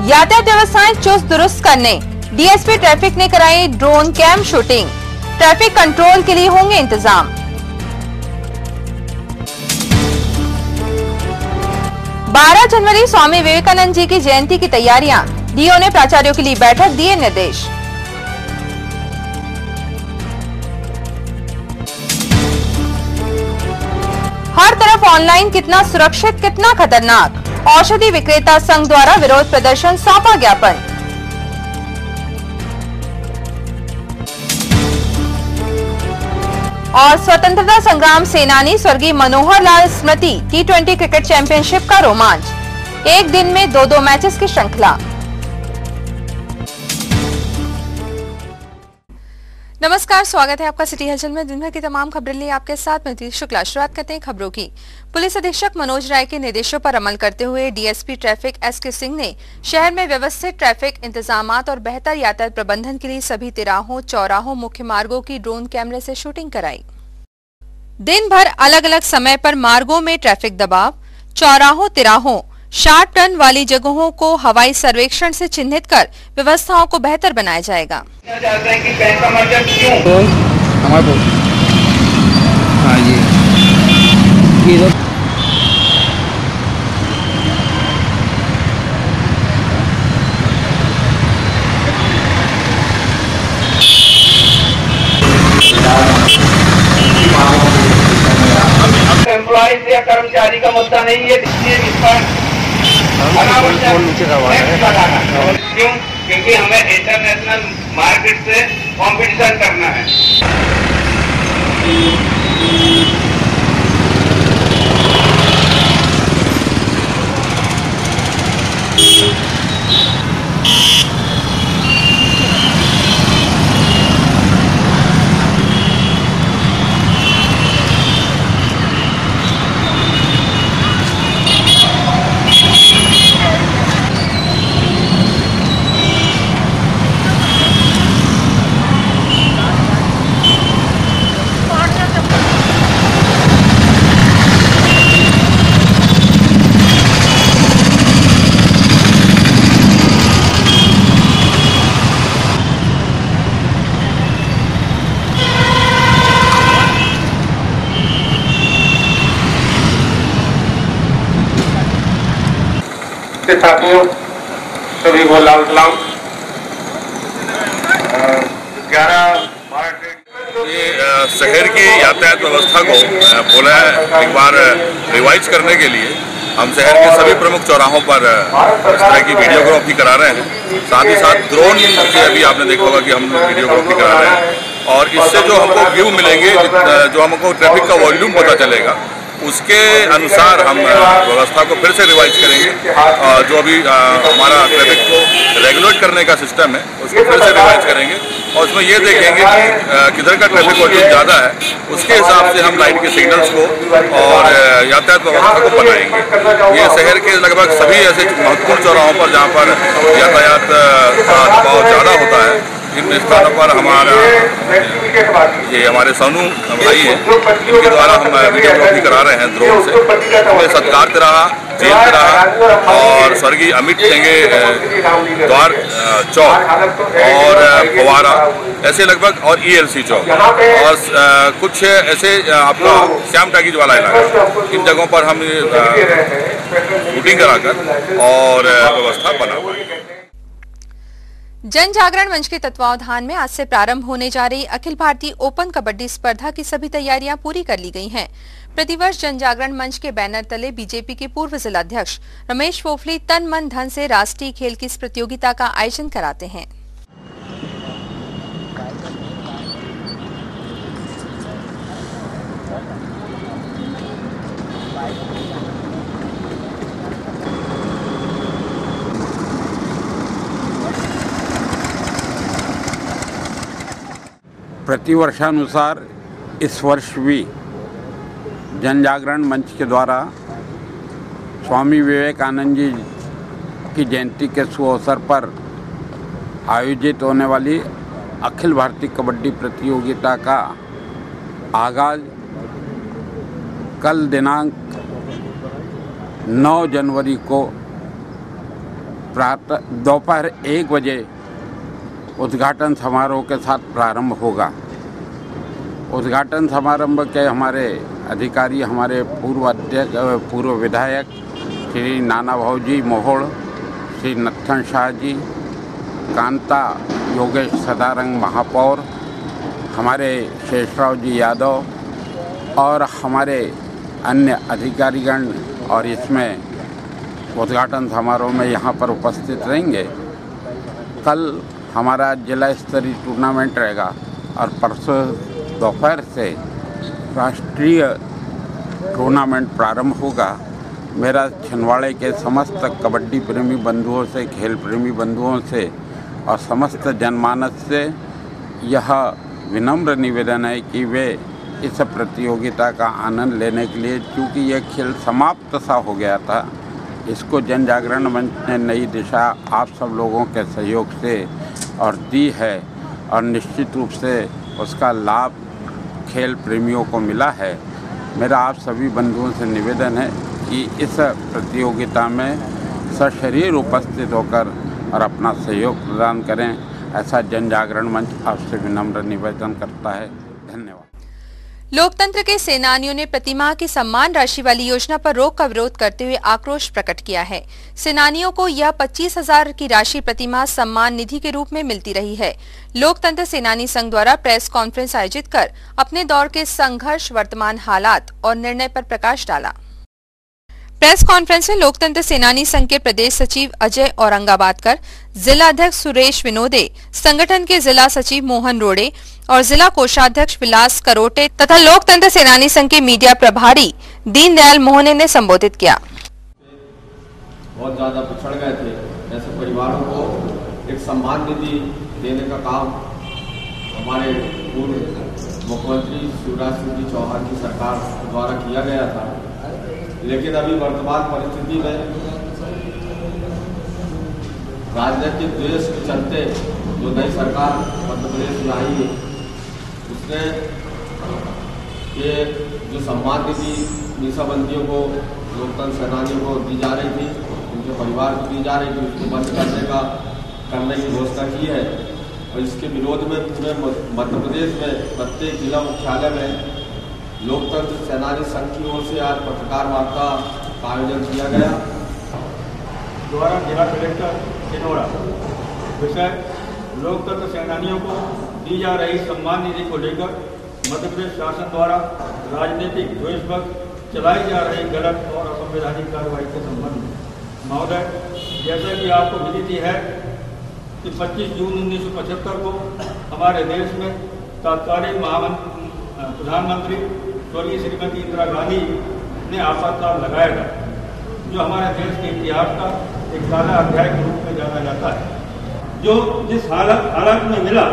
यातायात व्यवस्थाएं चुस्त दुरुस्त करने डीएसपी ट्रैफिक ने कराई drone cam shooting. Traffic control के लिए होंगे इंतजाम। बारह जनवरी स्वामी विवेकानंद जी की जयंती की तैयारियां, डीओ ने प्राचार्यों के लिए बैठक, दिए निर्देश। हर तरफ ऑनलाइन कितना सुरक्षित कितना खतरनाक, औषधि विक्रेता संघ द्वारा विरोध प्रदर्शन, सौंपा ज्ञापन। और स्वतंत्रता संग्राम सेनानी स्वर्गीय मनोहर लाल स्मृति T20 क्रिकेट चैंपियनशिप का रोमांच, एक दिन में 2-2 मैचेस की श्रृंखला। नमस्कार, स्वागत है आपका सिटी हलचल में। दिन भर की तमाम खबरें लिए आपके साथ मैं दीदी शुक्ला। शुरुआत करते हैं खबरों की। पुलिस अधीक्षक मनोज राय के निर्देशों पर अमल करते हुए डीएसपी ट्रैफिक SK सिंह ने शहर में व्यवस्थित ट्रैफिक इंतजामात और बेहतर यातायात प्रबंधन के लिए सभी तिराहों, चौराहों, मुख्य मार्गों की ड्रोन कैमरे से शूटिंग कराई। दिन भर अलग अलग समय पर मार्गों में ट्रैफिक दबाव, चौराहों, तिराहों, शार्प टर्न वाली जगहों को हवाई सर्वेक्षण से चिन्हित कर व्यवस्थाओं को बेहतर बनाया जाएगा। एम्प्लॉइज या कर्मचारी का मुद्दा नहीं है, इस पर क्यों? क्योंकि हमें इंटरनेशनल मार्केट से कंपटीशन करना है। साथियों सभी को लाल सलाम। 11 ये शहर की यातायात व्यवस्था को पुनः एक बार रिवाइज करने के लिए हम शहर के सभी प्रमुख चौराहों पर इस तरह की वीडियोग्राफी करा रहे हैं। साथ ही साथ ड्रोन से अभी आपने देखा होगा कि हम वीडियोग्राफी करा रहे हैं और इससे जो हमको व्यू मिलेंगे, जो हमको ट्रैफिक का वॉल्यूम पता चलेगा, उसके अनुसार हम व्यवस्था को फिर से रिवाइज करेंगे। जो अभी हमारा ट्रैफिक को रेगुलेट करने का सिस्टम है उसको फिर से रिवाइज करेंगे और उसमें ये देखेंगे कि किधर का ट्रैफिक वॉल्यूम ज़्यादा है, उसके हिसाब से हम लाइट के सिग्नल्स को और यातायात व्यवस्था को बनाएंगे। ये शहर के लगभग सभी ऐसे महत्वपूर्ण चौराहों पर जहाँ पर यातायात का दबाव ज़्यादा होता है, इन स्थानों पर ये हमारे सोनू भाई हैं, इनके द्वारा हम वीडियोग्राफी करा रहे हैं ड्रोन से। हमें सत्कार तिराहा, जेल तिराहा और स्वर्गीय अमित टेंगे द्वार चौक और फवारा, ऐसे लगभग, और ELC चौक और कुछ ऐसे आपका श्याम टाकीज वाला इलाका, इन जगहों पर हम शूटिंग कराकर और व्यवस्था बना पाएंगे। जन जागरण मंच के तत्वावधान में आज से प्रारंभ होने जा रही अखिल भारतीय ओपन कबड्डी स्पर्धा की सभी तैयारियां पूरी कर ली गई हैं। प्रतिवर्ष जन जागरण मंच के बैनर तले बीजेपी के पूर्व जिलाध्यक्ष रमेश फोफली तन मन धन से राष्ट्रीय खेल की इस प्रतियोगिता का आयोजन कराते हैं। प्रतिवर्षानुसार इस वर्ष भी जन जागरण मंच के द्वारा स्वामी विवेकानंद जी की जयंती के शुभ अवसर पर आयोजित होने वाली अखिल भारतीय कबड्डी प्रतियोगिता का आगाज़ कल दिनांक 9 जनवरी को दोपहर 1 बजे उद्घाटन समारोह के साथ प्रारंभ होगा। उद्घाटन समारंभ के हमारे अधिकारी, हमारे पूर्व विधायक श्री नाना भाऊजी मोहोड़, श्री नत्थन शाह जी, कांता योगेश सदारंग महापौर, हमारे शेषराव जी यादव और हमारे अन्य अधिकारीगण और इसमें उद्घाटन समारोह में यहाँ पर उपस्थित रहेंगे। कल हमारा जिला स्तरीय टूर्नामेंट रहेगा और परसों दोपहर से राष्ट्रीय टूर्नामेंट प्रारंभ होगा। मेरा छिंदवाड़े के समस्त कबड्डी प्रेमी बंधुओं से, खेल प्रेमी बंधुओं से और समस्त जनमानस से यह विनम्र निवेदन है कि वे इस प्रतियोगिता का आनंद लेने के लिए, क्योंकि यह खेल समाप्त सा हो गया था, इसको जन जागरण मंच ने नई दिशा आप सब लोगों के सहयोग से और दी है और निश्चित रूप से उसका लाभ खेल प्रेमियों को मिला है। मेरा आप सभी बंधुओं से निवेदन है कि इस प्रतियोगिता में सशरीर उपस्थित होकर और अपना सहयोग प्रदान करें, ऐसा जन जागरण मंच आपसे विनम्र निवेदन करता है। धन्यवाद। लोकतंत्र के सेनानियों ने प्रतिमाह की सम्मान राशि वाली योजना पर रोक का विरोध करते हुए आक्रोश प्रकट किया है। सेनानियों को यह 25,000 की राशि प्रतिमाह सम्मान निधि के रूप में मिलती रही है। लोकतंत्र सेनानी संघ द्वारा प्रेस कॉन्फ्रेंस आयोजित कर अपने दौर के संघर्ष, वर्तमान हालात और निर्णय पर प्रकाश डाला। प्रेस कॉन्फ्रेंस में लोकतंत्र सेनानी संघ के प्रदेश सचिव अजय औरंगाबादकर, जिला अध्यक्ष सुरेश विनोदे, संगठन के जिला सचिव मोहन रोड़े और जिला कोषाध्यक्ष विलास करोटे तथा लोकतंत्र सेनानी संघ के मीडिया प्रभारी दीनदयाल मोहने ने संबोधित किया। बहुत ज्यादा पिछड़ गए थे, ऐसे परिवारों को एक सम्मान निधि देने का काम हमारे पूर्व मुख्यमंत्री शिवराज सिंह चौहान की सरकार द्वारा किया गया था। लेकिन अभी वर्तमान परिस्थिति में राजनीतिक द्वेष के चलते जो नई सरकार मध्य प्रदेश में आई है, उसने ये जो सम्मान निधि मीसाबंदियों को, लोकतंत्र सेनानियों को दी जा रही थी, उनके परिवार को दी जा रही थी, उसको बंद करने की घोषणा की है। और इसके विरोध में पूरे मध्य प्रदेश में प्रत्येक जिला मुख्यालय में लोकतंत्र सेनानी संघ की ओर से आज पत्रकार वार्ता का आयोजन किया गया। द्वारा जिला कलेक्टर छिंदवाड़ा विषय लोकतंत्र सेनानियों को दी जा रही सम्मान निधि को लेकर मध्य प्रदेश शासन द्वारा राजनीतिक द्वेषभक्त चलाई जा रही गलत और असंवैधानिक कार्रवाई के संबंध में महोदय, जैसा कि आपको विदित है कि 25 जून 1975 को हमारे देश में तत्कालीन प्रधानमंत्री स्वर्गीय श्रीमती इंदिरा गांधी ने आपातकाल लगाया था, जो हमारे देश के इतिहास का एक काला अध्याय के रूप में जाना जाता है। जो जिस हालत में मिला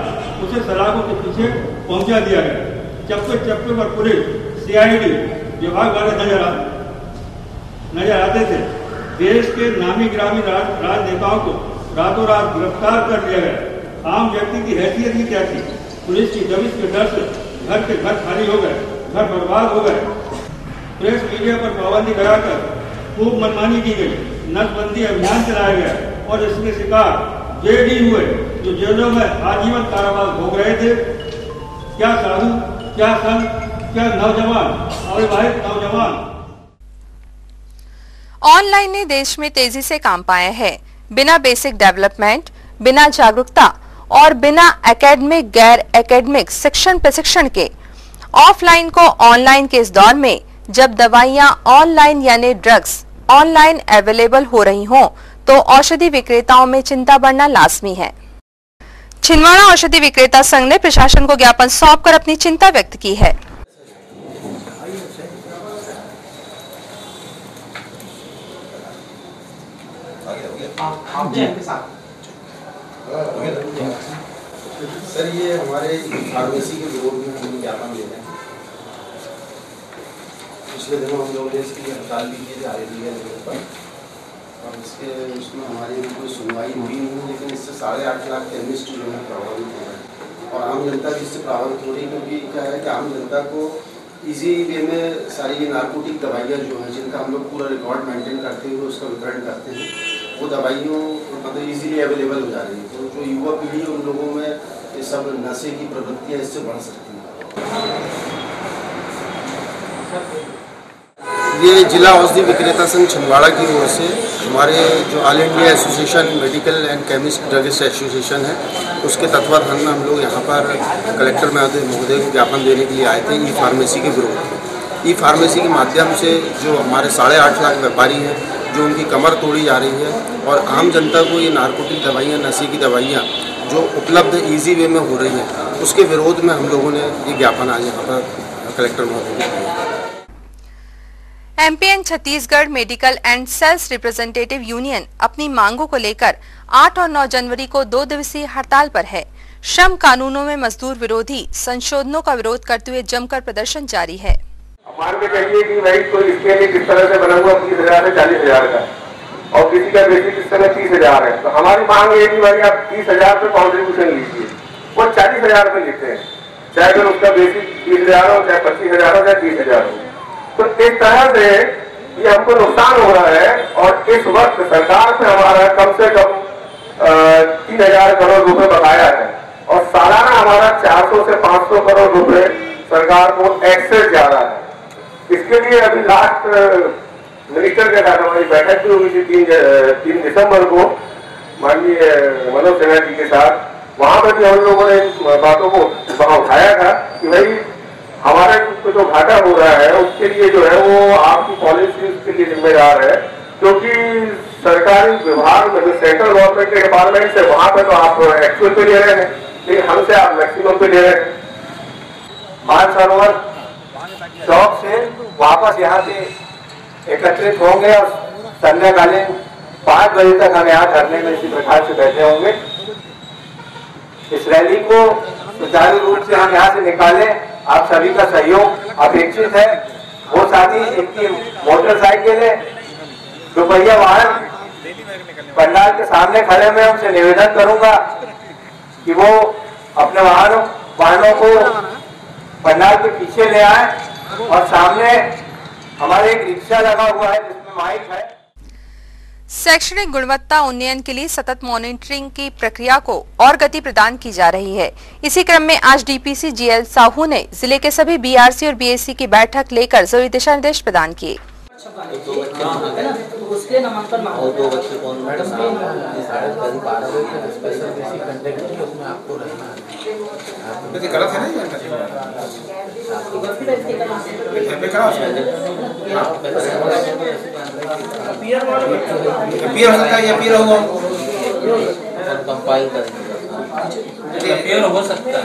उसे सलाखों के पीछे पहुंचा दिया गया। चप्पे पर पुलिस, CID विभाग वाले नजर आते थे। देश के नामी ग्रामीण राजनेताओं को रातों रात गिरफ्तार कर लिया गया। आम व्यक्ति की हैसियत ही क्या थी? पुलिस की दबिश के डर से घर के घर खाली हो गए, घर बर्बाद हो गए। प्रेस मीडिया पर पाबंदी लगाकर खूब मनमानी की गई, नसबंदी अभियान चलाया गया और इसके शिकार जेडी हुए, जो जेलों में आजीवन कारावास भोग रहे थे। क्या साधु, क्या संत, क्या नौजवान, अविवाहित नौजवान। ऑनलाइन ने देश में तेजी से काम पाया है। बिना बेसिक डेवलपमेंट, बिना जागरूकता और बिना एकेडमिक, गैर एकेडमिक शिक्षण प्रशिक्षण के ऑफलाइन को ऑनलाइन के इस दौर में, जब दवाइयां ऑनलाइन यानी ड्रग्स ऑनलाइन अवेलेबल हो रही हों, तो औषधि विक्रेताओं में चिंता बढ़ना लाजमी है। छिंदवाड़ा औषधि विक्रेता संघ ने प्रशासन को ज्ञापन सौंपकर अपनी चिंता व्यक्त की है। सर, ये हमारे फार्मेसी के विरोध में हम ज्ञापन देते हैं। पिछले दिनों हम लोग ने इसकी हड़ताल भी की थी पर, और उसमें हमारी कोई सुनवाई हुई नहीं, लेकिन इससे 8.5 लाख केमिस्ट जो है प्रभावित हो रहे हैं और आम जनता भी इससे प्रभावित हो रही है। क्योंकि क्या है कि आम जनता को इजी वे में सारी ये नार्कोटिक दवाइयाँ जो हैं जिनका हम लोग पूरा रिकॉर्ड मेंटेन करते हुए उसका वितरण करते हैं, वो दवाइयों मतलब इजीली अवेलेबल हो जा रही है। तो जो युवा पीढ़ी उन लोगों में ये सब नशे की प्रवृत्तियाँ इससे बढ़ सकती हैं। ये जिला औषधि विक्रेता संघ छिंदवाड़ा की ओर से हमारे जो all India association medical and chemist druggist association है, उसके तत्वाधान में हम लोग यहाँ पर कलेक्टर महोदय को ज्ञापन देने के लिए आए थे ई फार्मेसी के विरोध में। ई फार्मेसी के माध्यम से जो हमारे 8.5 लाख व्यापारी हैं, जो उनकी कमर तोड़ी जा रही है और आम जनता को ये नार्कोटिक दवाइयाँ, नशे की दवाइयाँ जो उपलब्ध ईजी वे में हो रही हैं, उसके विरोध में हम लोगों ने ये ज्ञापन आज यहाँ पर कलेक्टर महोदय को दिया। MPN Chhattisgarh medical and sales representative union अपनी मांगों को लेकर 8 और 9 जनवरी को 2 दिवसीय हड़ताल पर है। श्रम कानूनों में मजदूर विरोधी संशोधनों का विरोध करते हुए जमकर प्रदर्शन जारी है। मान के चलिए कि भाई कोई स्केल किस तरह से बना हुआ 30,000 से 40,000 का और किसी का बेसिक इस तरह 30,000 है, तो हमारी मांग ये कि भाई आप 30,000 पे कॉन्ट्रीब्यूशन लीजिए, वो 40,000 पे लेते हैं, चाहे फिर उसका बेसिक 30,000 हो, चाहे 25,000 हो, चाहे 30,000 हो। तो इस तरह से ये हमको नुकसान हो रहा है और इस वक्त सरकार से हमारा कम से कम 3,000 करोड़ रुपए बकाया है और सालाना हमारा 400 से 500 करोड़ रुपए सरकार को एक्सेस जा रहा है। इसके लिए अभी लास्ट मिनिस्टर के साथ हमारी बैठक भी हुई थी 3 दिसंबर को माननीय मनोज सिन्हा जी के साथ। वहां पर भी हम लोगों ने इन बातों को वहां उठाया था कि भाई हमारे जो घाटा हो रहा है उसके लिए जो है वो आपकी पॉलिसी के लिए जिम्मेदार है, क्योंकि सरकारी विभाग में जो सेंट्रल गवर्नमेंट के डिपार्टमेंट है वहां पे तो आप एक्चुअल पे ले रहे हैं, लेकिन हमसे आप मैक्सिमम पे ले रहे हैं। मानसरोवर चौक से वापस यहाँ से एकत्रित होंगे और संध्याकालीन 5 बजे तक हम यहाँ धरने में इसी प्रकार से बैठे होंगे। इस रैली को सुचारू रूप से हम यहाँ से निकालें, आप सभी का सहयोग अपेक्षित है। वो साथी जिनकी मोटरसाइकिल है, दुपहिया वाहन पंडाल के सामने खड़े में उनसे निवेदन करूंगा कि वो अपने वाहनों को पंडाल के पीछे ले आए और सामने हमारे एक रिक्शा लगा हुआ है जिसमें माइक है। शैक्षणिक गुणवत्ता उन्नयन के लिए सतत मॉनिटरिंग की प्रक्रिया को और गति प्रदान की जा रही है। इसी क्रम में आज डीपीसी जीएल साहू ने जिले के सभी बीआरसी और बीएससी की बैठक लेकर जरूरी दिशा निर्देश प्रदान किए। हो सकता है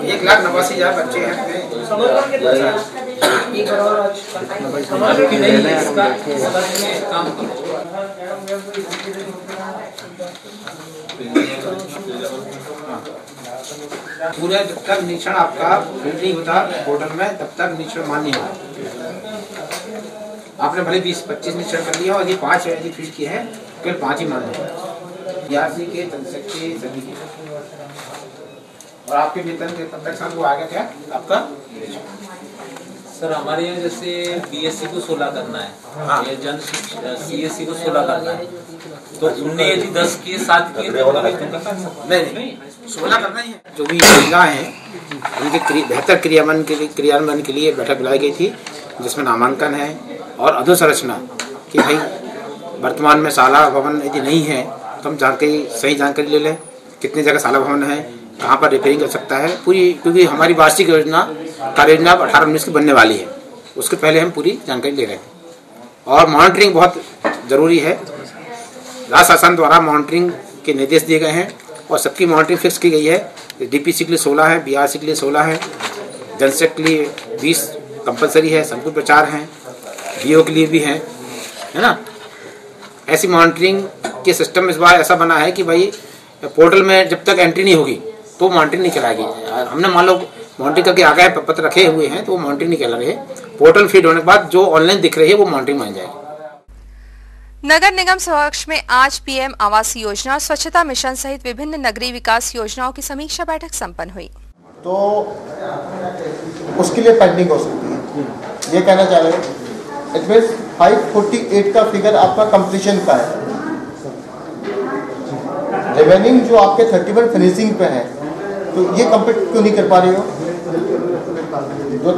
एक 1,89,000 बच्चे हैं पूरे जब तक निरीक्षण आपका नहीं होता पोर्टल में तब तक निरीक्षण मान्य होगा। आपने भले 20-25 निरीक्षण कर लिया और ये 5 यदि फीस किए हैं केवल 5 ही मान्य है, बीआरसी के जनसेक के सभी के। और आपके वेतन के तब तक साल को आ गया क्या आपका सर? हमारे यहाँ जैसे बीएससी को 16 करना है, हाँ। जन सीएससी को 16 करना है, तो उनने यदि 10 के 7 किए नहीं 16 करना ही है। जो भी योजना है उनके बेहतर क्रियान्वयन के लिए बैठक बुलाई गई थी, जिसमें नामांकन है और अधोसंरचना कि भाई वर्तमान में शाला भवन यदि नहीं है तो हम सही जानकारी ले लें, कितनी जगह शाला भवन है, कहाँ पर रिपेयरिंग कर सकता है पूरी, क्योंकि हमारी वार्षिक कार्य योजना 18-19 की बनने वाली है, उसके पहले हम पूरी जानकारी ले रहे हैं। और मॉनिटरिंग बहुत ज़रूरी है, राज्य शासन द्वारा मॉनिटरिंग के निर्देश दिए गए हैं और सबकी मॉनिटरिंग फिक्स की गई है। डीपीसी के लिए 16 है, बीआरसी के लिए 16 है, जनसेक के लिए 20 कंपलसरी है, संपूर्ण प्रचार हैं, बीओ के लिए भी है ना। ऐसी मॉनिटरिंग के सिस्टम इस बार ऐसा बना है कि भाई पोर्टल में जब तक एंट्री नहीं होगी तो मॉनिटरिंग नहीं चलाएगी। हमने मान लो मॉनिटरिंग करके आ गए पत्र रखे हुए हैं तो वो मॉनिटरिंग नहीं चला रहे, पोर्टल फीड होने के बाद जो ऑनलाइन दिख रही है वो मॉनिटरिंग मान जाएगी। नगर निगम समक्ष में आज पीएम आवास योजना, स्वच्छता मिशन सहित विभिन्न नगरीय विकास योजनाओं की समीक्षा बैठक संपन्न हुई। तो उसके लिए पेंडिंग हो सकती है, ये कहना चाह रहे हैं। इट मीन्स 548 का फिगर आपका कंप्लीशन का है, रिमेनिंग जो आपके 31 फिनिशिंग पे है, तो ये कंप्लीट क्यों नहीं कर पा रहे हो? जो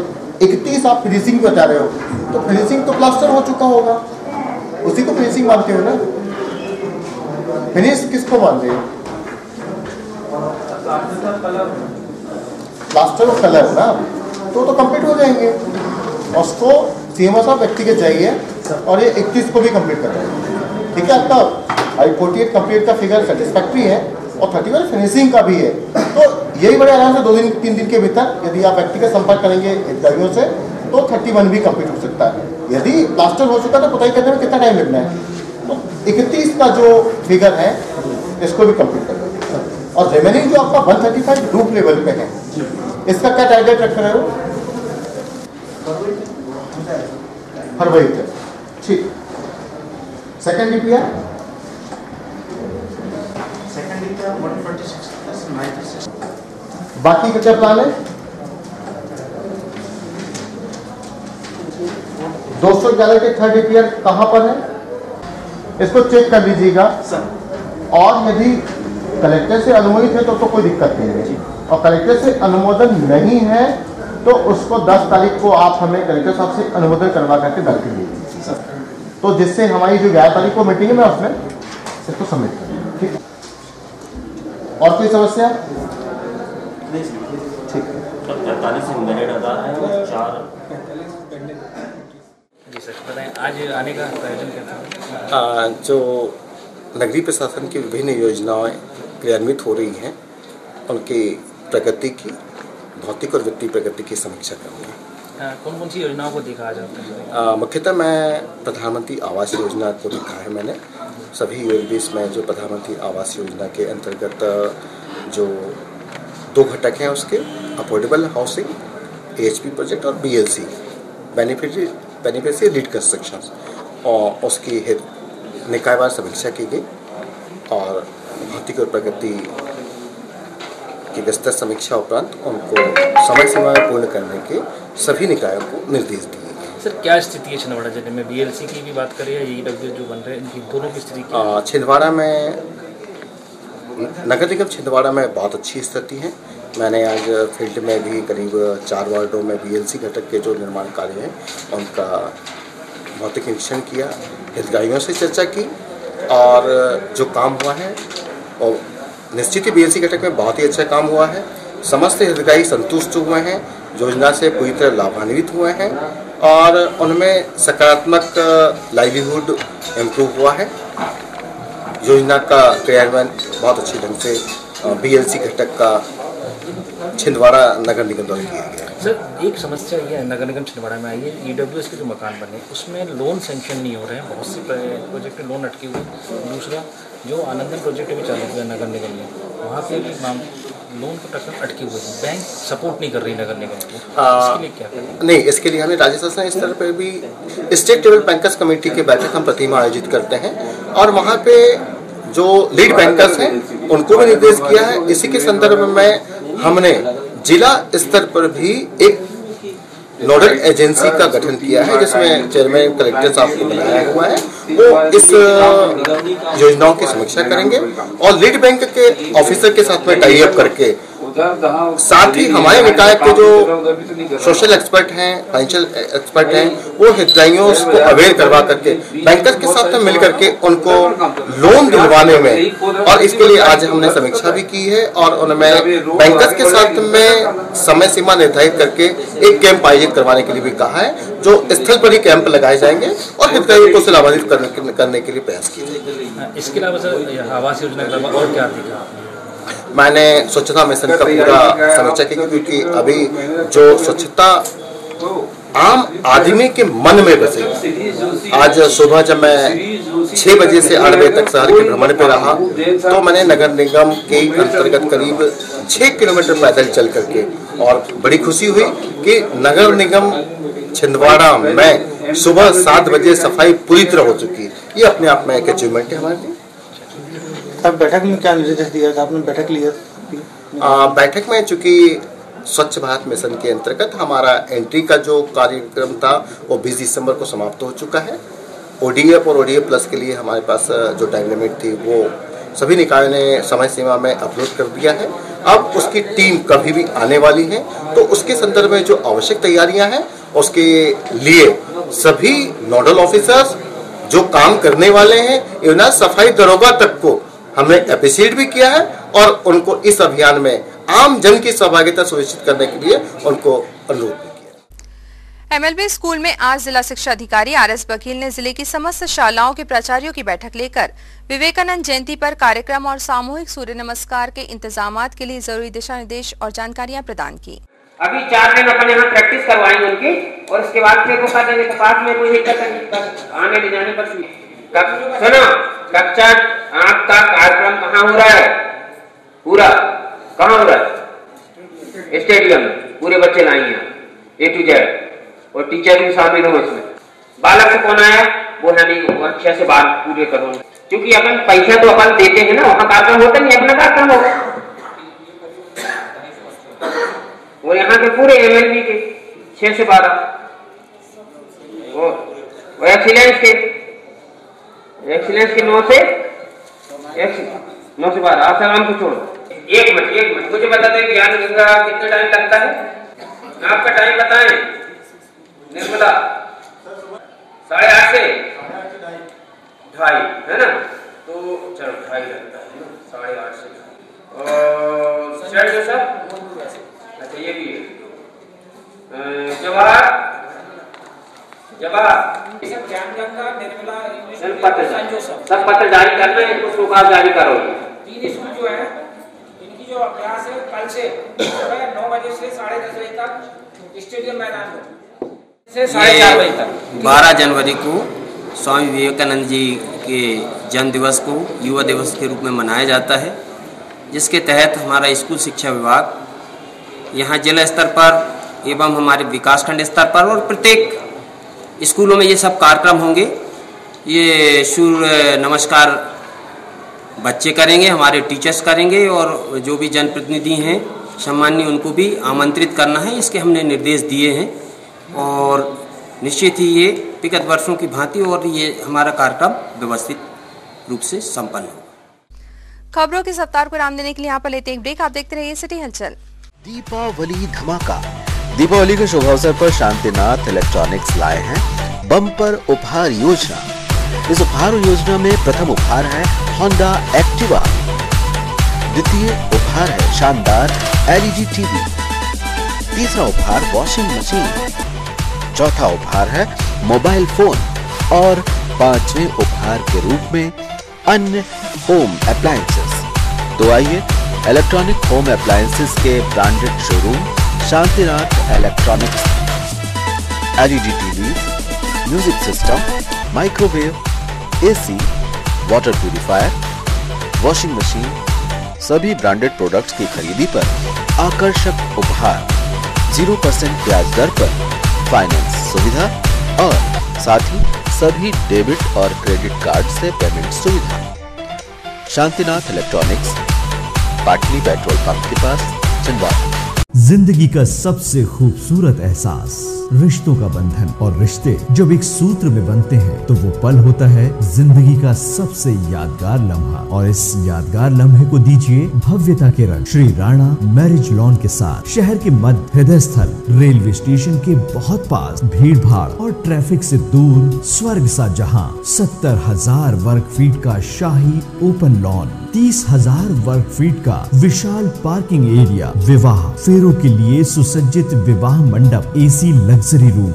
31 आप फिनिशिंग बता रहे हो, तो फिनिशिंग तो प्लास्टर हो चुका होगा, उसी को फिनिशिंग मानते हो ना? फिनिश किसको मानते हो? प्लास्टर और कलर ना, तो कंप्लीट हो जाएंगे। उसको सीएमओ साहब व्यक्तिगत जाइए और ये 31 को भी कंप्लीट कर रहे हैं, ठीक है? आपका 48 कंप्लीट का फिगर सेटिस्फैक्ट्री है और 31 फिनिशिंग का भी है, तो यही बड़े आराम से 2-3 दिन के भीतर यदि आप व्यक्तिगत संपर्क करेंगे हितग्राहियों से तो 31 भी कंप्लीट हो सकता है। यदि प्लास्टर हो चुका तो पुताई करने में कितना टाइम लगना है, तो 31 का जो फिगर है इसको भी कंप्लीट कर देंगे। और रिमेनिंग जो आपका 135 रूफ लेवल पे है, इसका क्या टारगेट रख रहे हो? फरवरी तक, ठीक। सेकेंड डीपीआर 126, बाकी का क्या प्लान है? 211 के थर्ड डीपीआर कहां पर है, इसको चेक कर लीजिएगा। और यदि कलेक्टर से अनुमोदित है तो कोई दिक्कत नहीं है, और कलेक्टर से अनुमोदन नहीं है तो उसको 10 तारीख को आप हमें कलेक्टर साहब से अनुमोदन करवा करके दर्ज कर दीजिए, तो जिससे हमारी जो 11 तारीख को मीटिंग है मैं उसमें इसको सबमिट करूँ, ठीक है? और कोई समस्या? ठीक है। जी सर बताएं, आज आने का आयोजन क्या था? जो नगरीय प्रशासन की विभिन्न योजनाएं क्रियान्वित हो रही हैं, उनकी प्रगति की, भौतिक और वित्तीय प्रगति की समीक्षा करूँगा। कौन कौन सी योजनाओं को देखा आज आपने? मुख्यतः मैं प्रधानमंत्री आवास योजना को देखा है मैंने। सभी यूएलबीस में जो प्रधानमंत्री आवास योजना के अंतर्गत जो 2 घटक हैं उसके, अफोर्डेबल हाउसिंग, AHP प्रोजेक्ट और BLC, बेनिफिशियरी लीड कंस्ट्रक्शंस, और उसकी निकायवार समीक्षा की गई और भौतिक और प्रगति की विस्तृत समीक्षा उपरांत उनको समय सीमा में पूर्ण करने के सभी निकायों को निर्देश दिए गए। सर क्या स्थिति है छिंदवाड़ा जिले में? BLC की भी बात करें या EW जो बन रहे हैं, इनकी दोनों की स्थिति क्या है? छिंदवाड़ा में, नगर निगम छिंदवाड़ा में बहुत अच्छी स्थिति है। मैंने आज फील्ड में भी करीब 4 वार्डों में BLC घटक के जो निर्माण कार्य हैं उनका भौतिक निरीक्षण किया, हितग्राहियों से चर्चा की, और जो काम हुआ है और निश्चित ही BLC घटक में बहुत ही अच्छा काम हुआ है। समस्त हितग्राही संतुष्ट हुए हैं, योजना से पूरी तरह लाभान्वित हुए हैं और उनमें सकारात्मक लाइवलीहुड इम्प्रूव हुआ है। योजना का क्रियान्वयन बहुत अच्छे ढंग से BLC घटक का छिंदवाड़ा नगर निगम द्वारा किया गया। सर एक समस्या ये है नगर निगम छिंदवाड़ा में आई है, EWS के जो मकान बने उसमें लोन सेंक्शन नहीं हो रहे हैं, बहुत से प्रोजेक्ट में लोन अटके हुए। दूसरा जो आनंदन प्रोजेक्ट भी चालू हुआ नगर निगम में, वहाँ पे भी लोन को टक्कर अटके हुए हैं, बैंक सपोर्ट नहीं कर रही नगर निगम को, इसके लिए क्या करें? नहीं, इसके लिए हमें राज्य शासन स्तर पर भी स्टेट लेवल बैंकर्स कमेटी की बैठक हम प्रति माह आयोजित करते हैं और वहाँ पे जो लीड बैंकर्स हैं उनको भी निर्देश किया है। इसी के संदर्भ में हमने जिला स्तर पर भी एक नोडल एजेंसी का गठन किया है जिसमें चेयरमैन कलेक्टर साहब को बनाया हुआ है। वो इस योजनाओं की समीक्षा करेंगे और लीड बैंक के ऑफिसर के साथ में टाई अप करके, साथ ही हमारे निकाय के जो सोशल एक्सपर्ट हैं, फाइनेंशियल एक्सपर्ट हैं, वो हितग्राहियों को अवेयर करवा करके बैंकर्स के साथ में मिल करके उनको लोन दिलवाने में, और इसके लिए आज हमने समीक्षा भी की है और उनमें बैंकर्स के साथ में समय सीमा निर्धारित करके एक कैंप आयोजित करवाने के लिए भी कहा है, जो स्थल पर ही कैंप लगाए जाएंगे और हितग्राहियों को लाभान्वित करने के लिए प्रयास किए जाएंगे। इसके अलावा सर आवास योजना के अलावा और क्या दिखा? मैंने स्वच्छता मिशन का पूरा समीक्षा की, क्योंकि अभी जो स्वच्छता आम आदमी के मन में बसे। आज सुबह जब मैं 6 बजे से 8 बजे तक शहर के भ्रमण पे रहा तो मैंने नगर निगम के अंतर्गत करीब 6 किलोमीटर पैदल चल करके, और बड़ी खुशी हुई कि नगर निगम छिंदवाड़ा में सुबह 7 बजे सफाई पूरी तरह हो चुकी है। ये अपने आप में एक अचीवमेंट है हमारे लिए। अब बैठक में क्या निर्देश दिया था आपने? बैठक लिया? बैठक में चूंकि स्वच्छ भारत मिशन के अंतर्गत हमारा एंट्री का जो कार्यक्रम था वो 20 दिसंबर को समाप्त हो चुका है। ODF और ODF प्लस के लिए हमारे पास जो टाइम लिमिट थी वो सभी निकायों ने समय सीमा में अपलोड कर दिया है। अब उसकी टीम कभी भी आने वाली है, तो उसके संदर्भ में जो आवश्यक तैयारियां हैं उसके लिए सभी नोडल ऑफिसर्स जो काम करने वाले हैं, इवन सफाई दरोगा तक को हमने एप्रिशिएट भी किया है और उनको इस अभियान में आम जन की सहभागिता सुनिश्चित करने के लिए उनको अनुरोध भी किया। MLB स्कूल में आज जिला शिक्षा अधिकारी RS वकील ने जिले की समस्त शालाओं के प्राचार्यों की बैठक लेकर विवेकानंद जयंती पर कार्यक्रम और सामूहिक सूर्य नमस्कार के इंतजामात के लिए जरूरी दिशा निर्देश और जानकारियां प्रदान की। अभी 4 दिन अपन यहाँ प्रैक्टिस करवाएंगे उनकी और इसके बाद फिर वो कर देंगे। पास में कोई दिक्कत नहीं, आने ले जाने पर सुनो कक्षा 8 का कार्यक्रम कहाँ हो रहा है? पूरा कहाँ हो रहा है? स्टेडियम में पूरे बच्चे लाएंगे A to Z और टीचर भी शामिल हो इसमें। बालक से कौन आया वो है नहीं, वो अच्छे से बाल पूरे करो, क्योंकि अपन पैसा तो अपन देते हैं ना, वहाँ कार्यक्रम होता नहीं, अपना कार्यक्रम होगा। और यहाँ के पूरे MLB के 6 से 12 और एक्सीलेंस के 9 से 12। आप सलाम को छोड़ो। एक मिनट मुझे बता दें ज्ञान गंगा कितना टाइम लगता है? आपका टाइम बताएं निर्मला। 8:30 से 2:30 है ना? तो चलो 2:30 लगता है, 8:30 से और सर अच्छा ये भी है। जवाहर सब पत्र जारी करना है, इनको सुकाल जारी करो। 3 स्कूल जो है इनकी जो अभ्यास है कल से 9 बजे से 10:30 बजे तक स्टेडियम मैदान में से 4:30 बजे तक। 12 जनवरी को स्वामी विवेकानंद जी के जन्म दिवस को युवा दिवस के रूप में मनाया जाता है, जिसके तहत हमारा स्कूल शिक्षा विभाग यहाँ जिला स्तर पर एवं हमारे विकासखंड स्तर पर और प्रत्येक स्कूलों में ये सब कार्यक्रम होंगे। ये सूर्य नमस्कार बच्चे करेंगे, हमारे टीचर्स करेंगे और जो भी जनप्रतिनिधि हैं सम्मानीय उनको भी आमंत्रित करना है, इसके हमने निर्देश दिए हैं और निश्चित ही ये विगत वर्षों की भांति और ये हमारा कार्यक्रम व्यवस्थित रूप से संपन्न होगा। खबरों की रफ्तार को आराम देने के लिए यहाँ पर लेते एक ब्रेक। आप देखते रहिए सिटी हलचल। दीपावली धमाका। दीपावली के शुभ अवसर पर शांतिनाथ इलेक्ट्रॉनिक्स लाए हैं बम्पर उपहार योजना। इस उपहार योजना में प्रथम उपहार है होंडा एक्टिवा, द्वितीय उपहार है शानदार LED टीवी, तीसरा उपहार वॉशिंग मशीन, चौथा उपहार है मोबाइल फोन और पांचवें उपहार के रूप में अन्य होम अप्लायंसेस। तो आइए इलेक्ट्रॉनिक होम अप्लायंसेस के branded showroom Shantinath electronics LED TV, music system, microwave, AC, water purifier, washing machine, सभी ब्रांडेड प्रोडक्ट्स की खरीदी पर आकर्षक उपहार, 0% ब्याज दर पर फाइनेंस सुविधा और साथ ही सभी डेबिट और क्रेडिट कार्ड से पेमेंट सुविधा। शांतिनाथ इलेक्ट्रॉनिक्स, पाटली पेट्रोल पंप के पास, छिंदवाड़ा। जिंदगी का सबसे खूबसूरत एहसास रिश्तों का बंधन, और रिश्ते जब एक सूत्र में बनते हैं तो वो पल होता है जिंदगी का सबसे यादगार लम्हा। और इस यादगार लम्हे को दीजिए भव्यता के रंग श्री राणा मैरिज लॉन के साथ। शहर के मध्य हृदय स्थल, रेलवे स्टेशन के बहुत पास, भीड़ भाड़ और ट्रैफिक से दूर, स्वर्ग सा जहां। 70,000 वर्ग फीट का शाही ओपन लॉन, 30,000 वर्ग फीट का विशाल पार्किंग एरिया, विवाह फेरों के लिए सुसज्जित विवाह मंडप, AC luxury room,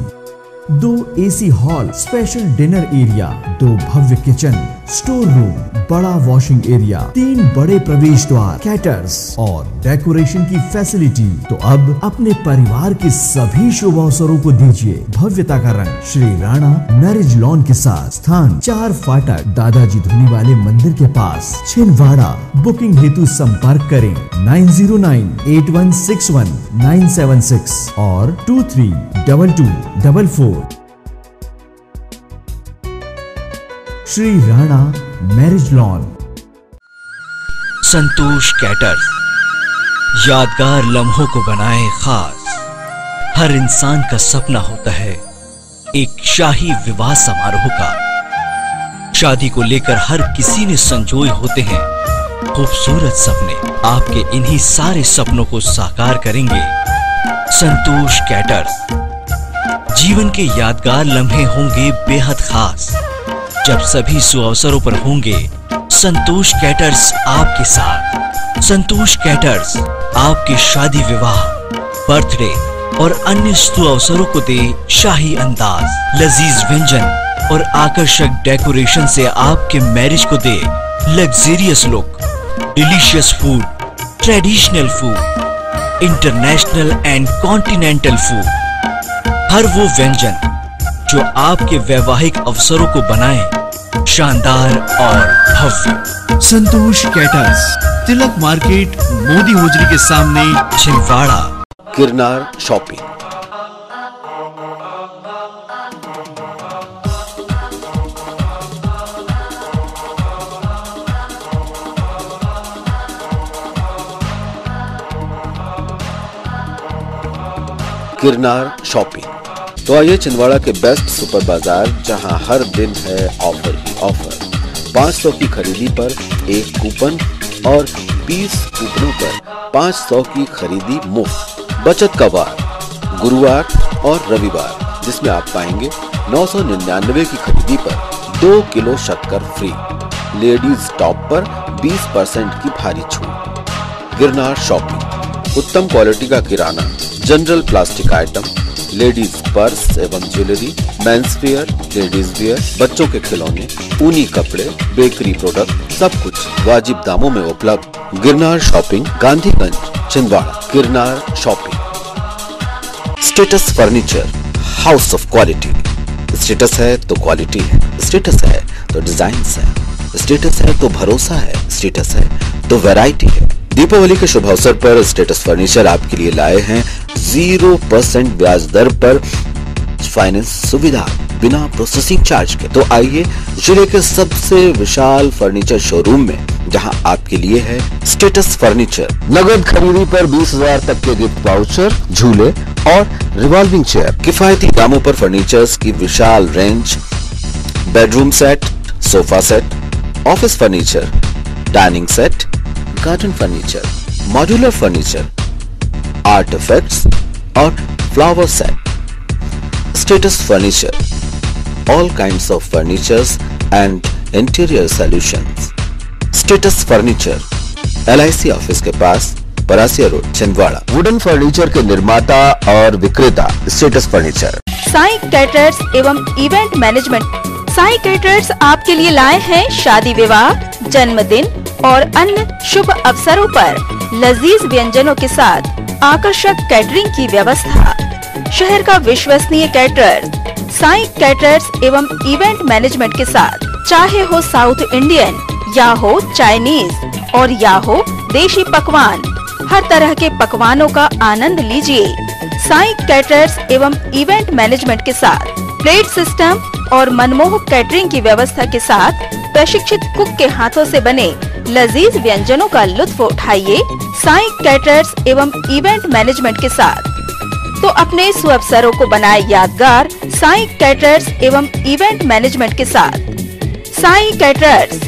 2 AC hall, special dinner area, 2 भव्य किचन, स्टोर रूम, बड़ा वॉशिंग एरिया, 3 बड़े प्रवेश द्वार, कैटर्स और डेकोरेशन की फैसिलिटी। तो अब अपने परिवार के सभी शुभ अवसरों को दीजिए भव्यता का रंग श्री राणा मैरिज लॉन के साथ। स्थान 4 फाटक दादाजी धुनी वाले मंदिर के पास, छिंदवाड़ा। बुकिंग हेतु संपर्क करें 9098161976 और 232244। Shri Rana marriage lawn. Santosh caterers यादगार लम्हों को बनाए खास। हर इंसान का सपना होता है एक शाही विवाह समारोह का। शादी को लेकर हर किसी ने संजोए होते हैं खूबसूरत सपने। आपके इन्हीं सारे सपनों को साकार करेंगे संतोष कैटर्स। जीवन के यादगार लम्हे होंगे बेहद खास। जब सभी सुअवसरों पर होंगे संतोष कैटर्स आपके साथ। संतोष कैटर्स आपके शादी विवाह, बर्थडे और अन्य सुअवसरों को दे शाही अंदाज, लजीज व्यंजन और आकर्षक डेकोरेशन से आपके मैरिज को दे luxurious look, delicious food, traditional food, international and continental food. हर वो व्यंजन जो आपके वैवाहिक अवसरों को बनाए शानदार और भव्य। संतोष कैटर्स, तिलक मार्केट, मोदी होजरी के सामने, छिंदवाड़ा। गिरनार शॉपिंग। गिरनार शॉपिंग। तो आइए छिंदवाड़ा के बेस्ट सुपर बाजार, जहां हर दिन है ऑफर ही ऑफर। 500 की खरीदी पर 1 कूपन और 20 कूपनों पर 500 की खरीदी मुफ्त। बचत का वार गुरुवार और रविवार, जिसमें आप पाएंगे 999 की खरीदी पर 2 किलो शक्कर फ्री। लेडीज टॉप पर 20% की भारी छूट। गिरनार शॉपिंग। उत्तम क्वालिटी का किराना, general plastic item, ladies purse एवं jewellery, men's wear, ladies wear, बच्चों के खिलौने, ऊनी कपड़े, बेकरी प्रोडक्ट, सब कुछ वाजिब दामों में उपलब्ध। Girnar shopping, Gandhiganj, Chhindwara. Girnar shopping. Status furniture, house of quality. Status है तो क्वालिटी है, स्टेटस है तो डिजाइन है, स्टेटस है तो भरोसा है, स्टेटस है तो वैरायटी है। दीपावली के शुभ अवसर पर स्टेटस फर्नीचर आपके लिए लाए हैं 0% ब्याज दर पर फाइनेंस सुविधा बिना प्रोसेसिंग चार्ज के। तो आइए जिले के सबसे विशाल फर्नीचर शोरूम में, जहां आपके लिए है स्टेटस फर्नीचर। नगद खरीदी पर 20,000 तक के गिफ्ट वाउचर, झूले और रिवॉल्विंग चेयर। किफायती दामों पर फर्नीचर्स की विशाल range, bedroom set, sofa set, office furniture, dining set, garden furniture, modular furniture, art effects और flower set. Status furniture, all kinds of furnitures and interior solutions. Status furniture, LIC office के पास, Parasia road, Chhindwara. Wooden furniture के निर्माता और विक्रेता status furniture. Sai caterers एवं event management. Sai caterers आपके लिए लाए हैं शादी विवाह, जन्मदिन और अन्य शुभ अवसरों पर लजीज व्यंजनों के साथ आकर्षक कैटरिंग की व्यवस्था। शहर का विश्वसनीय कैटरर साई कैटर्स एवं इवेंट मैनेजमेंट के साथ, चाहे हो साउथ इंडियन या हो चाइनीज और या हो देशी पकवान, हर तरह के पकवानों का आनंद लीजिए। साई कैटर्स एवं इवेंट मैनेजमेंट के साथ प्लेट सिस्टम और मनमोहक कैटरिंग की व्यवस्था के साथ प्रशिक्षित कुक के हाथों से बने लजीज व्यंजनों का लुत्फ उठाइए। साई कैटर्स एवं इवेंट मैनेजमेंट के साथ तो अपने सुअवसरों को बनाए यादगार। साई कैटर्स एवं इवेंट मैनेजमेंट के साथ साई कैटर्स।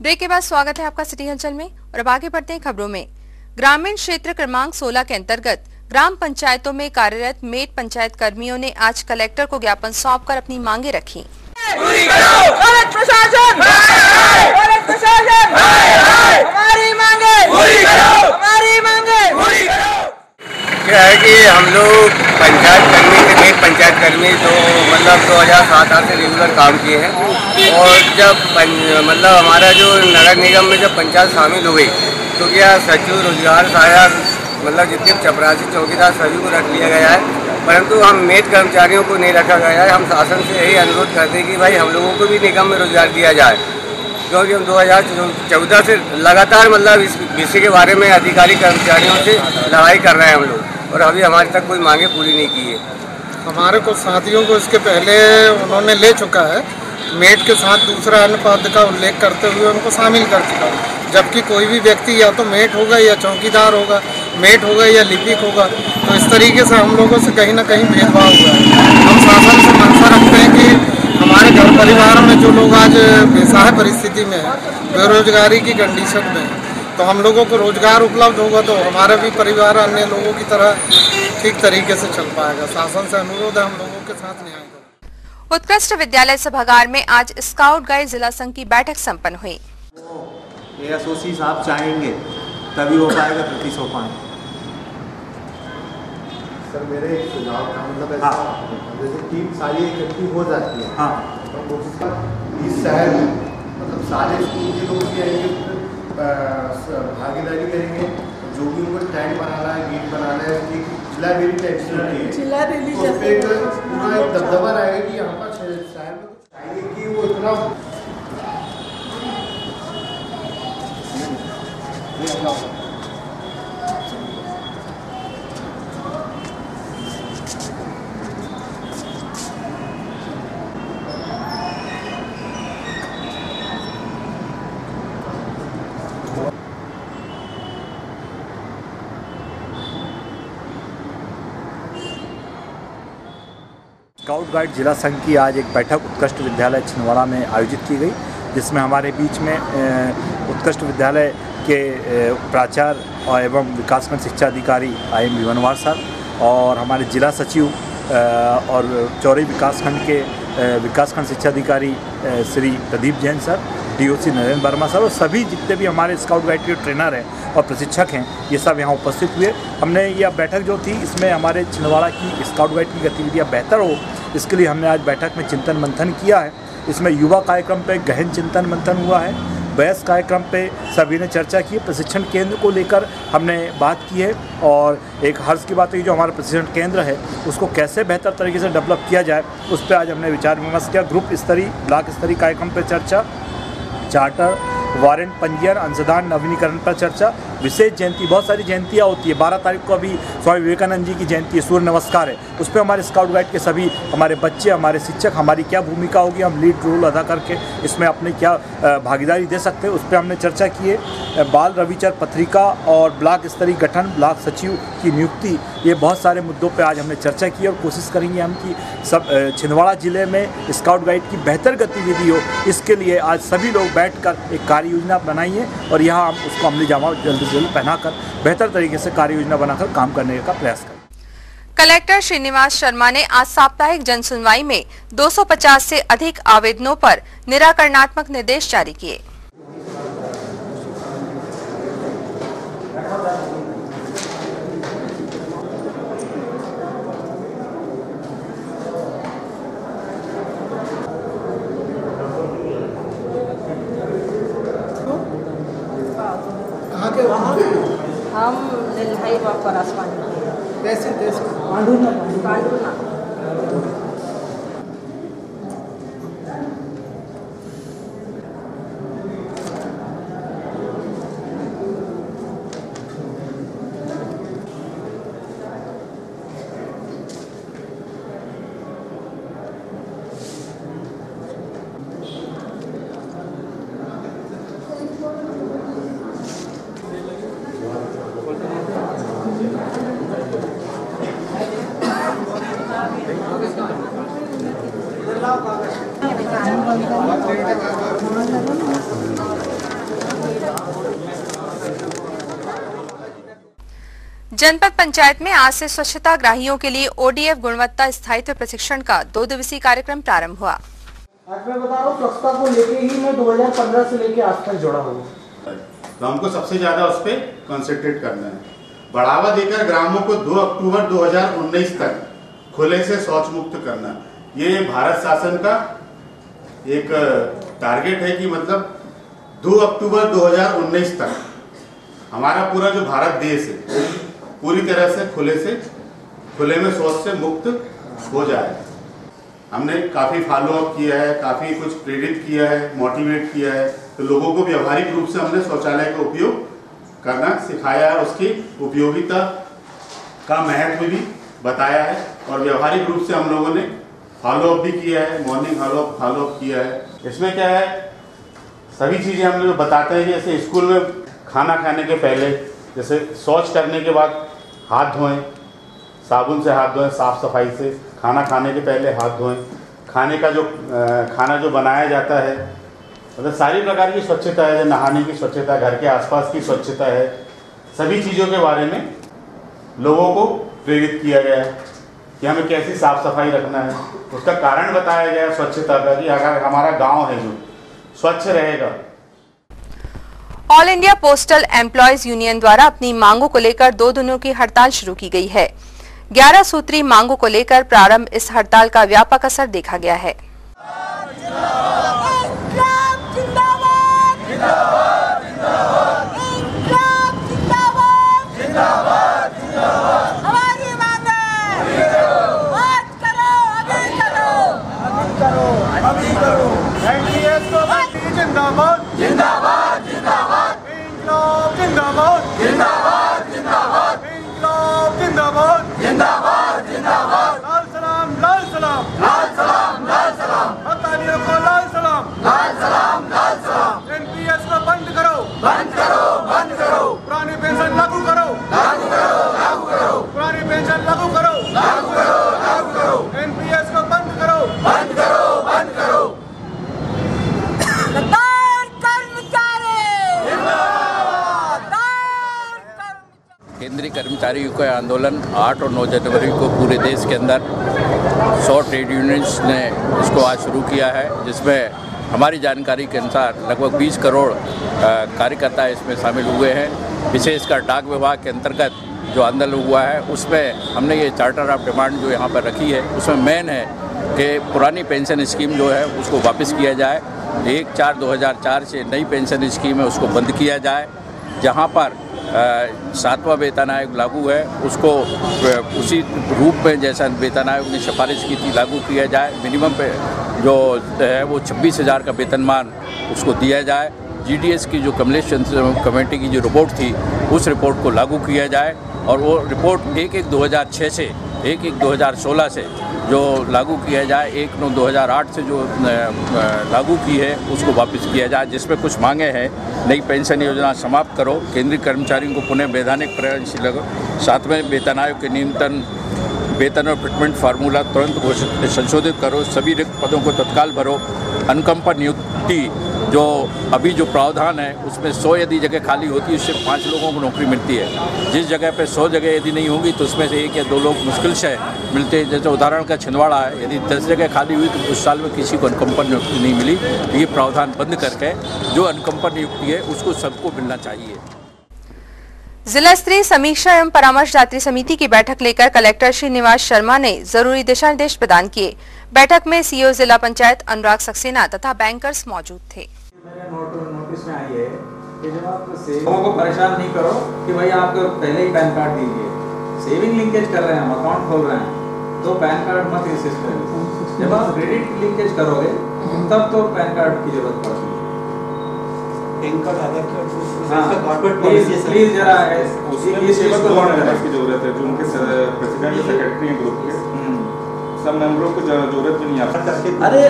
ब्रेक के बाद स्वागत है आपका सिटी हलचल में और अब आगे बढ़ते हैं खबरों में। ग्रामीण क्षेत्र क्रमांक 16 के अंतर्गत ग्राम पंचायतों में कार्यरत मेट पंचायत कर्मियों ने आज कलेक्टर को ज्ञापन सौंपकर अपनी मांगे रखी। पूरी करो। गलत प्रशासन, गलत प्रशासन, हमारी मांगे पूरी करो, हमारी मांगे पूरी करो। क्या है कि हम लोग पंचायत कर्मी थे, पंचायत कर्मी तो मतलब 2007 से रेगुलर काम किए हैं। और जब मतलब हमारा जो नगर निगम में जब पंचायत शामिल हुई तो क्या सचिव, रोजगार सहायक, मतलब जितने चपरासी, चौकीदार सभी को रख लिया गया है, परंतु हम मेड कर्मचारियों को नहीं रखा गया है। हम शासन से यही अनुरोध करते हैं कि भाई हम लोगों को भी निगम में रोजगार दिया जाए, क्योंकि हम 2014 से लगातार मतलब इस विषय के बारे में अधिकारी कर्मचारियों से लड़ाई कर रहे हैं हम लोग, और अभी हमारे तक कोई मांगे पूरी नहीं की है। हमारे कुछ साथियों को इसके पहले उन्होंने ले चुका है, मेट के साथ दूसरा अन्य पद का उल्लेख करते हुए उनको शामिल कर चुका है। जबकि कोई भी व्यक्ति या तो मेट होगा या चौकीदार होगा, मेट होगा या लिपिक होगा, तो इस तरीके से हम लोगों से कहीं ना कहीं भेदभाव हुआ है। हम शासन से मंशा रखते हैं कि हमारे घर परिवार में जो लोग आज बेसहाय परिस्थिति में है, बेरोजगारी की कंडीशन में है, तो हम लोगों को रोजगार उपलब्ध होगा तो हमारा भी परिवार अन्य लोगों की तरह ठीक तरीके से चल पाएगा। शासन से अनुरोध है हम लोगों के साथ न्याय करें। उत्कृष्ट विद्यालय सभागार में आज स्काउट गाइड जिला संघ की बैठक संपन्न हुई। एसओसी साहब चाहेंगे तभी हो पाएगा, प्रति सोपान। सर मेरे एक सुझाव था, मतलब ऐसा जैसे टीम सारी इकट्ठी हो जाती है, हाँ, तो इस शहर में मतलब सारे स्कूल के लोग भी आएंगे, भागीदारी करेंगे, जो भी उनको टैंक बनाना है, गेट बनाना है, जिला डेली टैक्स होती है, जिला डेली तो उस पर पूरा एक दबदबा रहेगा कि यहाँ पर शहर में चाहिए कि वो इतना स्काउट गाइड जिला संघ की आज एक बैठक उत्कृष्ट विद्यालय छिंदवाड़ा में आयोजित की गई, जिसमें हमारे बीच में उत्कृष्ट विद्यालय के प्राचार्य और एवं विकासखंड शिक्षा अधिकारी IM भिवनवार साहब और हमारे जिला सचिव और चौरी विकासखंड के विकासखंड शिक्षा अधिकारी Shri Pradeep Jain sir, DOC Narendra Verma sir और सभी जितने भी हमारे स्काउट गाइड के ट्रेनर हैं और प्रशिक्षक हैं, ये सब यहाँ उपस्थित हुए। हमने यह बैठक जो थी इसमें हमारे छिंदवाड़ा की स्काउट गाइड की गतिविधियाँ बेहतर हो, इसके लिए हमने आज बैठक में चिंतन मंथन किया है। इसमें युवा कार्यक्रम पे गहन चिंतन मंथन हुआ है, वयस्क कार्यक्रम पे सभी ने चर्चा की, प्रशिक्षण केंद्र को लेकर हमने बात की है और एक हर्ष की बात है जो हमारा प्रशिक्षण केंद्र है उसको कैसे बेहतर तरीके से डेवलप किया जाए, उस पर आज हमने विचार विमर्श किया। ग्रुप स्तरीय, ब्लॉक स्तरीय कार्यक्रम पर चर्चा, चार्टर, वारंट पंजीयन, अंशदान, नवीनीकरण पर चर्चा, विशेष जयंती, बहुत सारी जयंतियाँ होती है। 12 तारीख को अभी स्वामी विवेकानंद जी की जयंती है, सूर्य नमस्कार है, उस पर हमारे स्काउट गाइड के सभी हमारे बच्चे, हमारे शिक्षक, हमारी क्या भूमिका होगी, हम लीड रोल अदा करके इसमें अपनी क्या भागीदारी दे सकते हैं, उस पर हमने चर्चा की है। बाल रविचर पत्रिका और ब्लॉक स्तरीय गठन, ब्लॉक सचिव की नियुक्ति, ये बहुत सारे मुद्दों पर आज हमने चर्चा की और कोशिश करेंगे हम कि सब छिंदवाड़ा जिले में स्काउट गाइड की बेहतर गतिविधि हो। इसके लिए आज सभी लोग बैठकर एक कार्य योजना बनाई है और यहाँ हम उसको अमली जामा जल्द से जल्द पहनाकर बेहतर तरीके से कार्य योजना बनाकर काम करने का प्रयास करें। कलेक्टर श्रीनिवास शर्मा ने आज साप्ताहिक जन सुनवाई में 250 से अधिक आवेदनों पर निराकरणात्मक निर्देश जारी किए। हम भाई पर आसमान कैसे जनपद पंचायत में आज से स्वच्छता ग्राहियों के लिए ODF गुणवत्ता स्थायित्व प्रशिक्षण का 2 दिवसीय कार्यक्रम प्रारंभ हुआ। आज मैं बता रहा हूँ स्वच्छता को लेके ही मैं 2015 से लेके आज तक जुड़ा हूँ। तो हमको सबसे ज्यादा उस पर कॉन्सेंट्रेट करना है। बढ़ावा देकर ग्रामों को 2 अक्टूबर 2019 तक खुले से शौच मुक्त करना, ये भारत शासन का एक टारगेट है कि मतलब 2 अक्टूबर 2019 तक हमारा पूरा जो भारत देश है पूरी तरह से खुले में शौच से मुक्त हो जाए। हमने काफ़ी फॉलोअप किया है, काफ़ी कुछ प्रेरित किया है, मोटिवेट किया है, तो लोगों को व्यवहारिक रूप से हमने शौचालय का उपयोग करना सिखाया है, उसकी उपयोगिता का महत्व भी बताया है और व्यवहारिक रूप से हम लोगों ने फॉलोअप भी किया है, मॉर्निंग फॉलोअप किया है। इसमें क्या है, सभी चीज़ें हम लोग बताते हैं। जैसे स्कूल में खाना खाने के पहले जैसे शौच करने के बाद हाथ धोएं, साबुन से हाथ धोएं, साफ़ सफाई से। खाना खाने के पहले हाथ धोएं। खाना जो बनाया जाता है, मतलब सारी प्रकार की स्वच्छता है, नहाने की स्वच्छता, घर के आसपास की स्वच्छता है, सभी चीज़ों के बारे में लोगों को प्रेरित किया गया है कि हमें कैसी साफ सफाई रखना है। उसका कारण बताया गया स्वच्छता का कि अगर हमारा गांव है जो स्वच्छ रहेगा। All India postal employees union द्वारा अपनी मांगों को लेकर 2 दिनों की हड़ताल शुरू की गई है। 11 सूत्री मांगों को लेकर प्रारंभ इस हड़ताल का व्यापक असर देखा गया है। जिंदाबाद जिंदाबाद जिंदाबाद इंकलाब जिंदाबाद जिंदाबाद जिंदाबाद इंकलाब जिंदाबाद जिंदाबाद जिंदाबाद लाल सलाम लाल सलाम लाल सलाम लाल सलाम हड़तालियों को लाल सलाम लाल सलाम लाल सलाम। एनपीएस को बंद करो बंद करो बंद करो। पुरानी पेंशन लागू करो लागू करो लागू करो। पुरानी पेंशन लागू करो लागू करो लागू करो। एनपीएस को बंद करो बंद करो बंद करो। केंद्रीय कर्मचारियों का आंदोलन 8 और 9 जनवरी को पूरे देश के अंदर 100 ट्रेड यूनियंस ने इसको आज शुरू किया है, जिसमें हमारी जानकारी के अनुसार लगभग 20 करोड़ कार्यकर्ता इसमें शामिल हुए हैं। विशेषकर डाक विभाग के अंतर्गत जो आंदोलन हुआ है उसमें हमने ये चार्टर ऑफ डिमांड जो यहाँ पर रखी है, उसमें मेन है कि पुरानी पेंशन स्कीम जो है उसको वापस किया जाए। 1/4/2004 से नई पेंशन स्कीम है उसको बंद किया जाए। जहाँ पर 7वां वेतन आयोग लागू है उसको उसी रूप में जैसा वेतन आयोग ने सिफारिश की थी लागू किया जाए। मिनिमम पे जो है वो 26,000 का वेतनमान उसको दिया जाए। जीडीएस की जो कमलेश चंद्र कमेटी की जो रिपोर्ट थी उस रिपोर्ट को लागू किया जाए और वो रिपोर्ट 1/1/2006 से 1/1/2016 से जो लागू किया जाए, 1/9/2008 से जो लागू की है उसको वापस किया जाए। जिसमें कुछ मांगे हैं, नई पेंशन योजना समाप्त करो, केंद्रीय कर्मचारियों को पुनः वैधानिक प्रयासशील लगो, 7वें वेतन आयोग के न्यूनतम वेतन और फिटमेंट फार्मूला तुरंत घोषित संशोधित करो, सभी रिक्त पदों को तत्काल भरो, अनुकंपा नियुक्ति जो अभी जो प्रावधान है उसमें 100 यदि जगह खाली होती है उससे 5 लोगों को नौकरी मिलती है। जिस जगह पे 100 जगह यदि नहीं होगी तो उसमें से 1 या 2 लोग मुश्किल से मिलते हैं। जैसे उदाहरण का छिंदवाड़ा है, यदि 10 जगह खाली हुई तो उस साल में किसी को अनुकंपा नियुक्ति नहीं मिली। तो ये प्रावधान बंद करके जो अनुकंपा नियुक्ति है उसको सबको मिलना चाहिए। जिला स्तरीय समीक्षा एवं परामर्शदात्री समिति की बैठक लेकर कलेक्टर श्रीनिवास शर्मा ने जरूरी दिशा निर्देश प्रदान किए। बैठक में सीईओ जिला पंचायत अनुराग सक्सेना तथा बैंकर्स मौजूद थे। नोटिस में आई है कि जब आप लोगों को परेशान नहीं करो कि भाई आपको पहले ही पैन कार्ड दीजिए, सेविंग लिंकेज कर रहे हैं, हम अकाउंट खोल रहे हैं तो पैन कार्ड मत इंसिस्ट करें। जब आप क्रेडिट लिंकेज करोगे तब तो पैन कार्ड की जरूरत पड़ती है। प्लीज जरा उसी सेवा को की जरूरत है, जो उनके प्रेसिडेंट सेक्रेटरी हैं ग्रुप के सब मेंबरों को जरूरत भी नहीं आता। अरे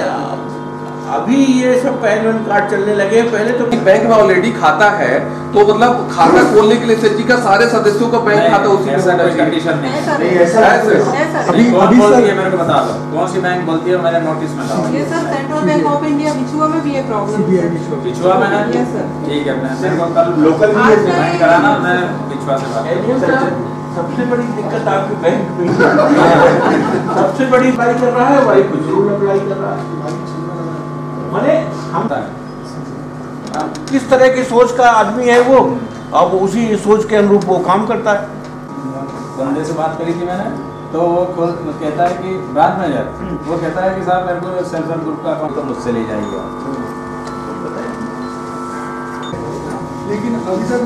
अभी ये सब पैन कार्ड चलने लगे, पहले तो बैंक में ऑलरेडी खाता है तो मतलब खाता खोलने के लिए सर जी का सारे सदस्यों का बैंक खाता उसी ऐसा कोई कंडीशन नहीं है। ऐसा अभी बोलती है, मेरे को बता दो कौन सी बैंक बोलती है, मैंने नोटिस में लाओ। ये sir central bank of India बिछुआ में भी ये प्रॉब्लम है। बिछुआ में है, ठीक है, मैं मेरे को कल लोकल भी कराना, मैं बिछुआ से बात। सबसे बड़ी दिक्कत आपके बैंक में सबसे बड़ी अप्लाई कर रहा है भाई, कुछ रूल अप्लाई कर रहा है। किस तरह की सोच का आदमी है वो, अब उसी सोच के अनुरूप वो काम करता है। बंदे से बात करी थी मैंने, तो वो कहता है कि ब्रांच मैनेजर, वो कहता है कि साहब मेरे को सेल्फ हेल्प ग्रुप का अकाउंट तो मुझसे ले जाइए। लेकिन अभी तक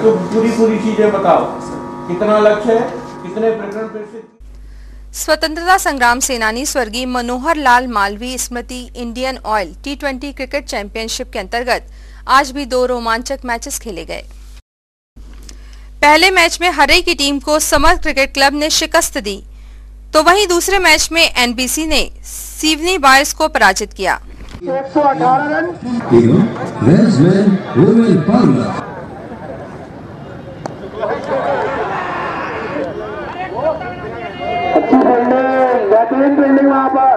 तो पूरी चीजें बताओ, कितना लक्ष्य है, कितने प्रकरण पे। स्वतंत्रता संग्राम सेनानी स्वर्गीय मनोहर लाल मालवीय स्मृति Indian Oil T20 cricket championship के अंतर्गत आज भी 2 रोमांचक मैचेस खेले गए। पहले मैच में हरई की टीम को समर क्रिकेट क्लब ने शिकस्त दी, तो वहीं दूसरे मैच में NBC ने सिवनी बॉयज को पराजित किया। 118 रन। अच्छी फील्डिंग, बेहतरीन फील्डिंग वहां पर।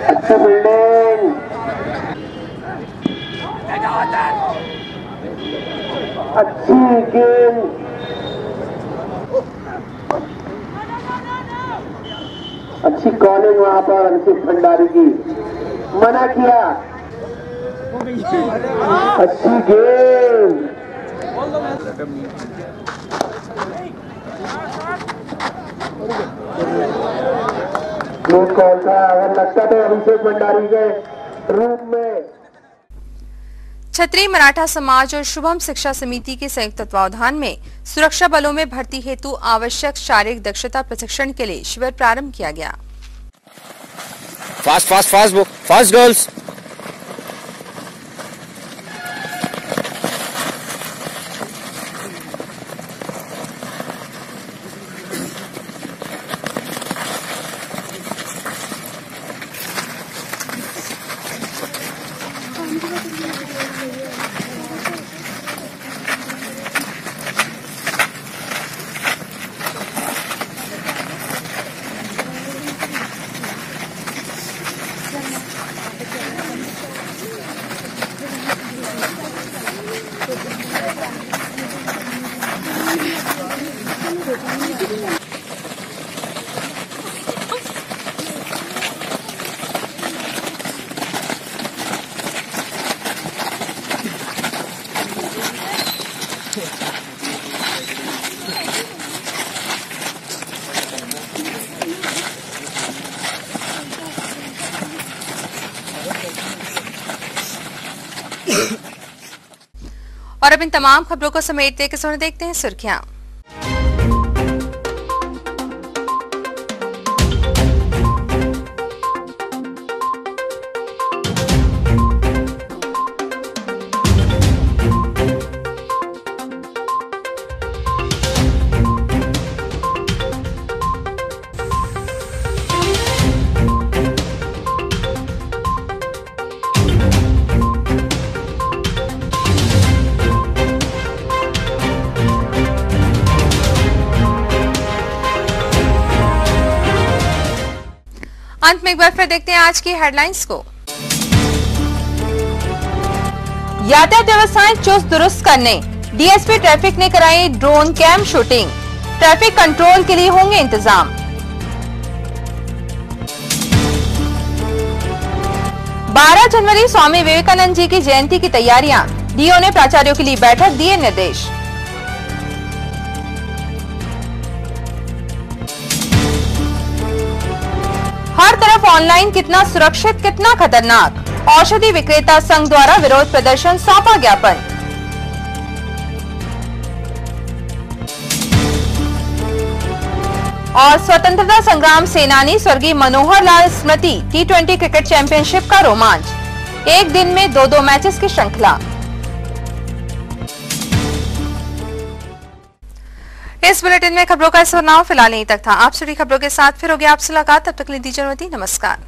अच्छी फील्डिंग, अच्छी गेंद, अच्छी कॉलिंग वहां पर अंकित भंडारी की, मना किया। अच्छी गेंद, क्लोज कॉल था, अगर लगता तो अभिषेक भंडारी के रूप में। क्षत्रिय मराठा समाज और शुभम शिक्षा समिति के संयुक्त तत्वावधान में सुरक्षा बलों में भर्ती हेतु आवश्यक शारीरिक दक्षता प्रशिक्षण के लिए शिविर प्रारंभ किया गया। Fast fast fast fast girls. और अब इन तमाम खबरों को समेटते के देखते हैं सुर्खियां। अंत में एक बार फिर देखते हैं आज की हेडलाइंस को। यातायात व्यवस्थाएं चुस्त दुरुस्त करने डीएसपी ट्रैफिक ने कराई drone cam shooting, traffic control के लिए होंगे इंतजाम। बारह जनवरी स्वामी विवेकानंद जी की जयंती की तैयारियां, डीओ ने प्राचार्यों के लिए बैठक, दिए निर्देश। हर तरफ ऑनलाइन कितना सुरक्षित कितना खतरनाक, औषधि विक्रेता संघ द्वारा विरोध प्रदर्शन, सौंपा ज्ञापन। और स्वतंत्रता संग्राम सेनानी स्वर्गीय मनोहर लाल स्मृति T20 क्रिकेट चैंपियनशिप का रोमांच, एक दिन में 2-2 मैचेस की श्रृंखला। इस बुलेटिन में खबरों का सुनाव फिलहाल यहीं तक था। आप सभी खबरों के साथ फिर होगी आपसे मुलाकात, तब तक के लिए दीजिए अनुमति, नमस्कार।